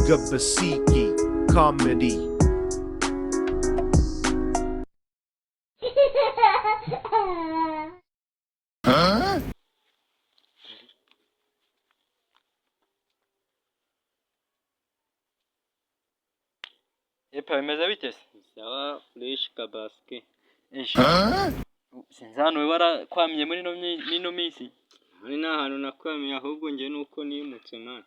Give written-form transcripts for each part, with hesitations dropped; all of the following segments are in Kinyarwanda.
Gabasiki Comedy. Epa bimeze bite se? Sawa fresh kabaske. Eshi. Sinzi hano we warakwamiye muri ino minsi. Hari n'ahantu nakwamiye ahubwo njye nuko nimutse man.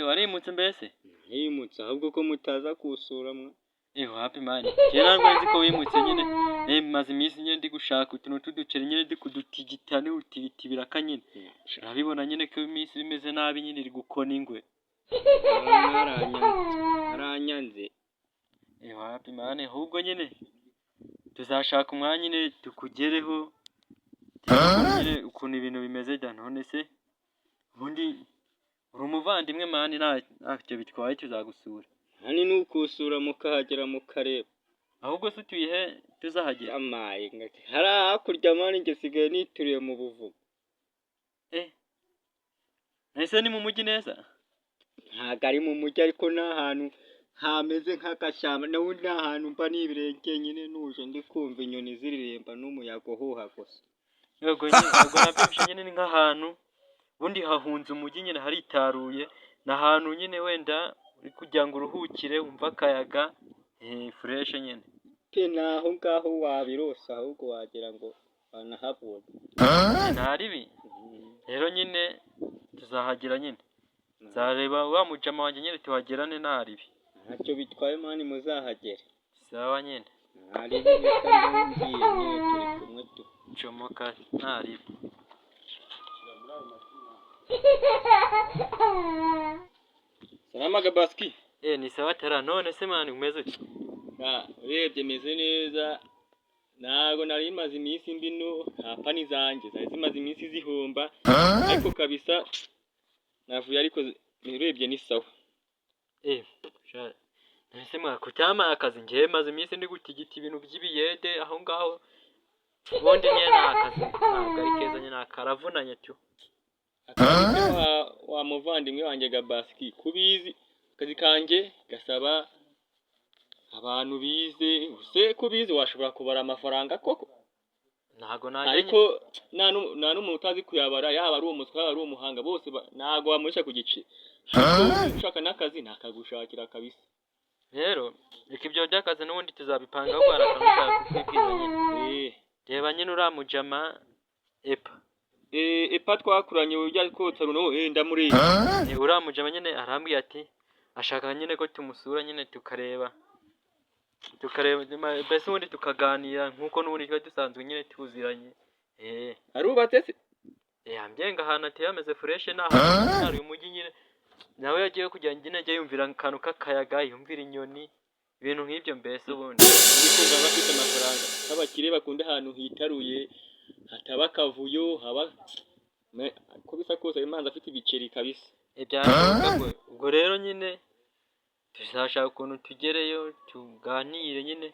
Warimutse mbese? Nimutse ahubwo ko mutaza kusura mwe. Wapi man. Kera ntabwo nzi ko wimutse nyine. Maze iminsi nyine ndi gushaka utuntu tuduceri nyine ndi kudutigita n'utigiti biraka nyine. Urabibona nyine ko iminsi bimeze nabi nyine iri gukona ingwe. Aranyanze. Wapi man ahubwo nyine tuzashaka umwanya nyine tukugereho nyine ukuntu ibintu bimeze da none se ubundi uri umuvandimwe man ntacyo bitwaye tuzagusura. Hani nukusura mukahagera mukareba. Ahubwo se tuyihe tuzahagera. Amaye ngati hari hakurya man njye sigaye nituriye mu buvumo. Nese ni mu mujyi neza? Ntago ari mu mujyi ariko n'ahantu hameze nk'akashyamba naho n'ahantu mba nibirenge nyine nuje ndi kumva inyoni ziririmba n'umuyaga uhuha gusa. Yego nabyumvise nyine ni nk'ahantu ubundi hahunze umujyi nyine haritaruye n'ahantu nyine wenda uri kugira ngo uruhukire umva akayaga fresh nyine. Naho ngaho wabirosa ahubwo wagira ngo banahabonye. Ntaribi rero nyine tuzahagera nyine nzareba wa mujama wanjye nyine tuhagerane ntaribi. Ntacyo bitwaye mani muzahagere. Sawa nyine. Ntaribi kandi ngiye nyine turi kumwe tu. Comoka ntaribi. Salama Gabaski. Ni sawa tara none se mani umeze ute? Urebye meze neza. Nago nari maze iminsi mbino hapani zanjye zari zimaze iminsi zihomba ariko kabisa navuye ariko urebye ni sawa. Nese mwakutama akazi ngiye maze iminsi ndi gutigita ibintu by'ibiyede aho ngaho ubundi nyene akazi ntabwo ari keza nyene akaravunanye cyo. Akazi wa muvandimwe wanjye Gabaski kubizi akazi kanjye gasaba abantu bize use kubizi washobora kubara amafaranga koko ntago naje ariko nta n'umuntu utazi kuyabara yaba ari umuswa ari umuhanga bose ntago wamurisha ku gice ushaka n'akazi nakagushakira kabisa. Rero reka ibyo by'akazi n'ubundi tuzabipanga aho barakangushaka kwibwira nyine. Reba nyine uramujama epa twakuranye urya kotsa runo ndamuri. Uramujama nyine arambwiye ati ashaka nyine ko tumusura nyine tukareba mbese ubundi tukaganira nkuko n'ubundi twa dusanzwe nyine tuziranye. Arubatse se? Ambyenga ahantu ati yameze fresh naho ari umujyi nyine nawe yagiye kujya njye najya yumvira akantu k'akayaga yumvira inyoni ibintu nk'ibyo mbese ubundi bikumva bafite amafaranga nk'abakire bakunda ahantu hitaruye hataba akavuyo haba ko bisa kose imanza afite ibiceri kabisa. Ubwo rero nyine tuzashaka ukuntu tugereyo tuganire nyine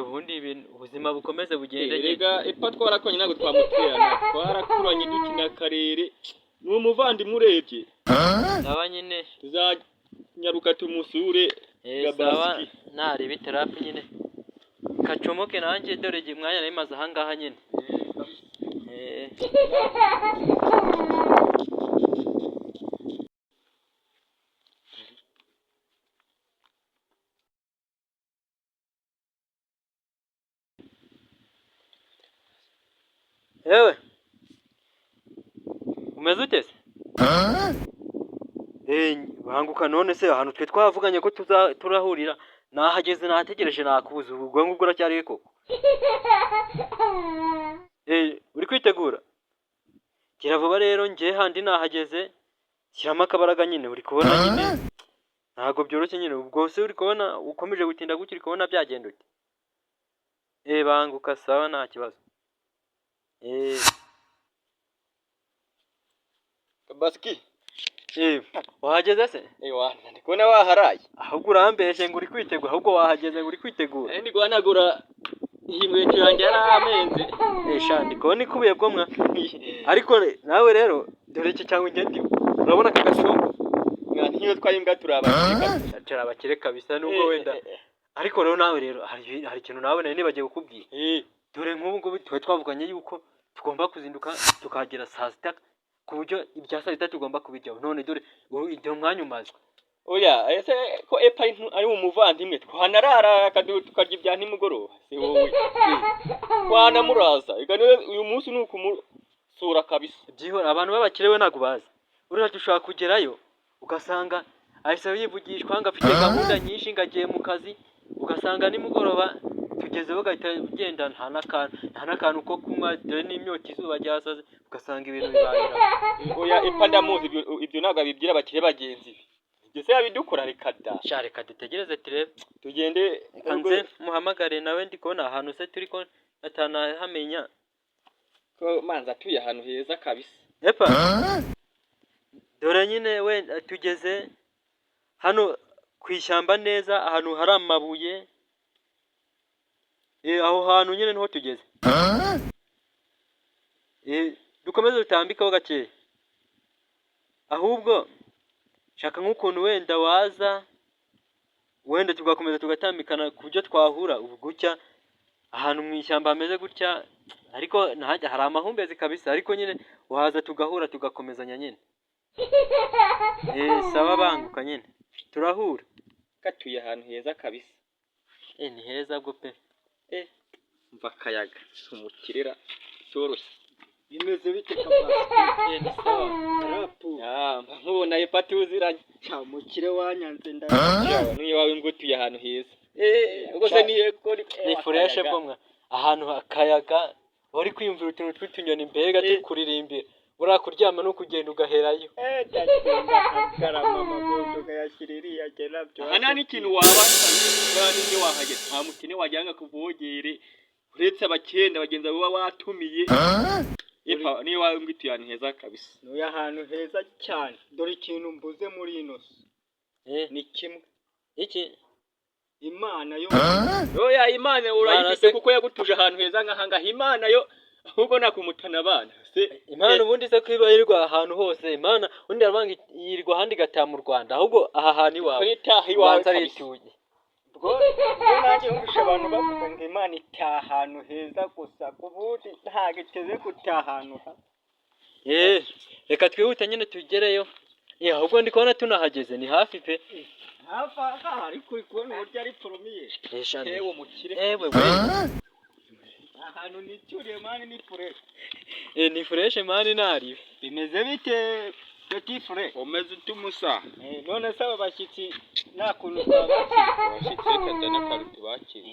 ubundi ubuzima bukomeze bugende nyine. Rega epa twarakonye ntabwo twamuterana twarakuranye dukina akarere ni umuvandimwe urebye. Sawa nyine tuzanyaruka tumusure Gabaski. Ntaribi terapi nyine kacomoke nanjye dore igihe mwanya nari maze ahangaha nyine. Ewe umeze ute se? Banguka none se ahantu twe twavuganye ko turahurira nahageze nategereje nakubuza ubwo ngubwo uracyari koko. Uri kwitegura? Gira vuba rero ngiye handi nahageze shyiramo akabaraga nyine uri kubona nyine ntago byoroshye nyine ubwo se uri kubona ukomeje gutinda gutyo uri kubona byagenda ute? Banguka sawa nta kibazo. Gabaski. Wahageze se? Ndi kubona waharaye. Ahubwo urambeshe ngo uri kwitegura ahubwo wahageze ngo uri kwitegura. Ndi guhanagura inkweto yanjye yaramenze. Ndi kubona ikubiye bwomwa. Ariko nawe rero dore iki cyangwa ingenti urabona aka gasongo nk'iyo twayimbwa turabakire Cara abakire kabisa nubwo wenda ariko rero nawe rero hari ikintu nawe nari nibagiye kukubwira. Dore nk'ubu ngubu tuba twavuganye yuko tugomba kuzinduka tukagera saa sita ku buryo ibya saa sita tugomba kubijyaho. None dore ibyo mwanya umaze. oya ese ko epa ari mu muvandimwe twanarara tukarya ibya nimugoroba si wowe twanamuraza uyu munsi ni ukumusura kabisa. Byihora abantu b'abakire we ntago bazi. Uriya dushobora kugerayo ugasanga ahise yivugishwa ngo afite gahunda nyinshi ngo agiye mu kazi, ugasanga nimugoroba tugezeho gahita ugenda nta n'akantu ko kunywa dore n'imyotsi izuba ryasaze ugasanga ibintu bibayira. Oya epa ndamuzi ibyo ntabwo abibwira abakire bagenzi be. Ibyo se yabidukora reka da. Sha reka dutegereze turebe. Tugende kanze muhamagare nawe ndi kubona ahantu se turi ko atanahamenya ko manza tuye ahantu heza kabisa. Epa dore nyine we tugeze hano kwishyamba neza ahantu hari amabuye. Aho hantu nyine niho tugeze. Dukomeze dutambikaho gake. Ahubwo shaka nk'ukuntu wenda waza wenda tugakomeza tugatambikana ku byo twahura ubu gutya ahantu mu ishyamba hameze gutya, ariko ntajya hari amahumbezi kabisa, ariko nyine waza tugahura tugakomezanya nyine. Saba banguka nyine turahura. Katuye ahantu heza kabisa. Ni heza bwo pe. Mva kayaga umukirera cyoroshye. Bimeze bite kabasi? Ni sawa. Rapu. Mba nkubona epa tuziranye. Cha mukire wanyanze Niyo wawe ngo tuye ahantu heza. Ubwo se ni fresh bwo ahantu akayaga uri kwiyumvira utuntu tw'utunyoni mbega tukuririmbira. Urakuryama no kugenda ugaherayo. Karama amabondo gayashiririya gerabyo. Ana ni kintu waba n'indi wahagera. Nta mukine wajyanga kuvogere. Uretse abakenda bagenza baba watumiye. Epa niyo wawe ngo tuye ahantu heza kabisa. Nuya ahantu heza cyane. Dore ikintu mbuze muri ino. Ni kimwe. Iki Imana yo. Oya Imana urayifite kuko yagutuje ahantu heza nk'ahanga. Imana yo ahubwo nakumutana abana. Imana ubundi se kwibarirwa ahantu hose. Imana undi arabanga yirwa handi gata mu Rwanda. Ahubwo aha hantu iwawe. Itaha iwawe kabisa. Bwo nanjye umvisha abantu bavuga ngo Imana itaha ahantu heza gusa. Kubundi nta giteze gutahantu. Reka twihute nyine tugereyo. Ahubwo ndi kubona tunahageze ni hafi pe. Hafa ariko uri kubona uburyo ari promiye. Yewe mukire. Ewe ahantu nituriye mani ni fresh. Ni fresh mani nari. Bimeze bite petit frère? Umeze utumusa. None saba bashyitsi nta kuntu twabakira. Abashyitsi kazana karutu bakira.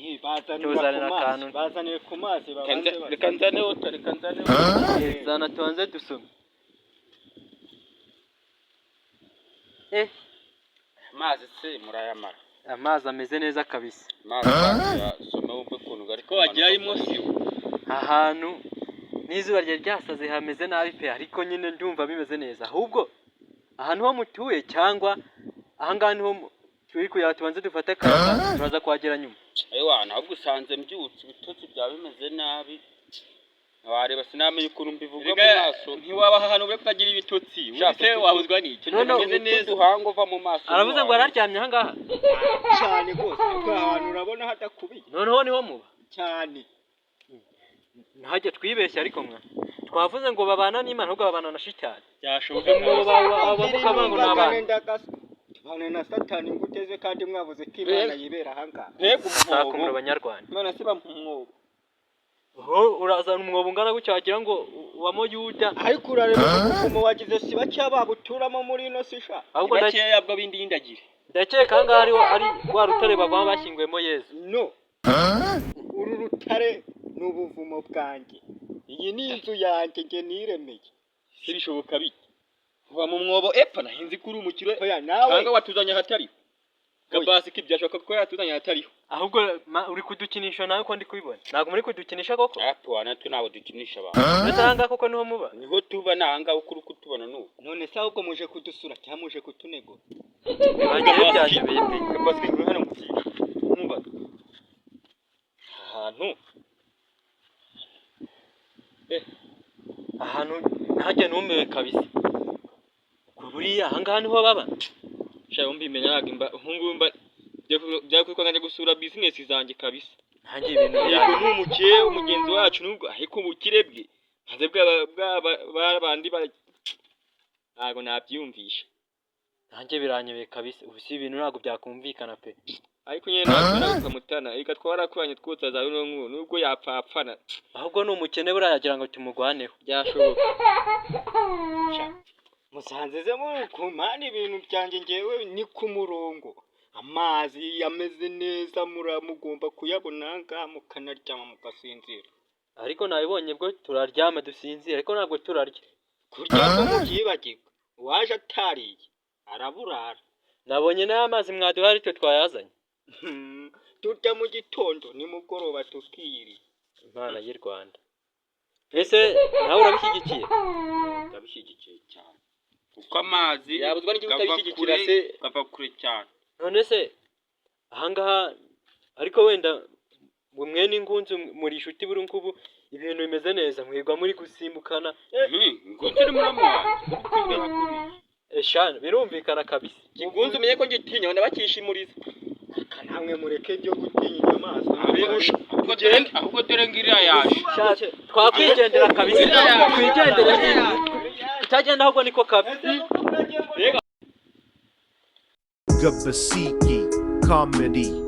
Bazanire ku mazi babanze. Reka nzane zana tuanze dusome. Amazi se murayamara. Amazi ameze neza kabisa. Amazi yasoma wumve ukuntu gari ko wagirayimo si. Ahantu n'izuba rye ryasaze hameze nabi pe, ariko nyine ndumva bimeze neza. Ahubwo ahantu ho mutuye cyangwa ahangaha niho turi kuya tubanze dufate akayaga turaza kwagera nyuma. Ewana ahubwo usanze mbyutse ibitotsi bya bimeze nabi. Wareba sinamenye ukuntu mbivuga mu maso. Ntiwaba ahantu ube kugira ibitotsi. Use wahuzwa n'iki? None neza duhanga uva mu maso. Aravuze ngo araryamye ahangaha. Cyane gose. Ko ahantu urabona hadakubiye. Noneho niho muba. Cyane. Ntajye twibeshya ariko mwa. Twavuze ngo babana n'Imana ahubwo babana na shitani. Byashoboka ngo bavuga bango n'abana. Tubane na Satani nguteze kandi mwavuze ko Imana yibera ahangaha. Mbega umwobo abanyarwanda. None siba umwobo. Urazana umwobo ungana gutya wagira ngo wamo Yuda. Ariko urareba ukuntu wagize siba cyababuturamo muri ino sisha. Ahubwo ndakeya bwo bindi yindagire. Ndakeka kanga ari rwa rutare bavamo bashyingwemo Yesu. No. Uru rutare n'ubuvumo bwanjye. Iyi ni inzu yanjye nge niremeye. Sibishoboka biki? Kuva mu mwobo epfa nahinzi kuri umukire. Oya nawe kanga watuzanya hatari. Kabasi kibyashoka ko yatuzanya hatariho. Ahubwo uri kudukinisha nawe ko ndi kubibona. Ntabwo muri kudukinisha koko? Apo natwe nabo dukinisha abantu. Natanga koko niho muba. Niho tuba nanga ukuri kutubona nuko. None se ahubwo muje kudusura cyangwa muje kutunego? Bagiye byaje bete. Kabasi kuri hano mukire. Numva. Ahantu. Ahantu ntajya numewe kabisa. Kuburiya ahangaha niho baba. Sha umbimenya nagimba hungumba byakwiko nganje gusura business zanjye kabisa. Nanjye ibintu Yego byanjye numukiye umugenzi wacu nubwo ahiko ubukire bwe. Haze bandi ntago nabyumvisha. nanjye biranyobeye kabisa. Ubu si ibintu ntabwo byakumvikana pe. Ariko nyene ntabwo mutana ika twarakuranye twotsa za runo nkuru nubwo yapfapfana. Ahubwo ni umukene buriya yagira ngo tumugwaneho. Byashoboka. musanzeze muri kumana ibintu byanjye ngewe ni ku murongo. Amazi yameze neza muramugomba kuyabona ngaha mukanaryama mugasinzira. Ariko nabibonye bwo turaryama dusinzira ariko ntabwo turarya. Kurya ko mubyibagirwa uwaje atariye araburara. Nabonye n'amazi mwaduha ari twe twayazanye. Turya mu gitondo nimugoroba tukiyiriye. Imana y'u Rwanda. Ese nawe urabishyigikiye? Ndabishyigikiye cyane. kuko amazi Yabuzwa n'iki utabishyigikira se gava kure cyane. None se ahangaha ariko wenda mwe n'ingunzu muri inshuti buri ngubu ibintu bimeze neza mwigwa muri gusimbukana. Ngo turi muri amazi. Eshanu birumvikana kabisa. Kigunzu umenye ko ngitinya wenda bakishimuriza. Namwe mureke byo gutinya inyamaswa. Ahubwo dore ngiriya yaje. Twakwigendera kabisa. Twigendere itagenda ahubwo niko kabi. Gabasiki Comedy.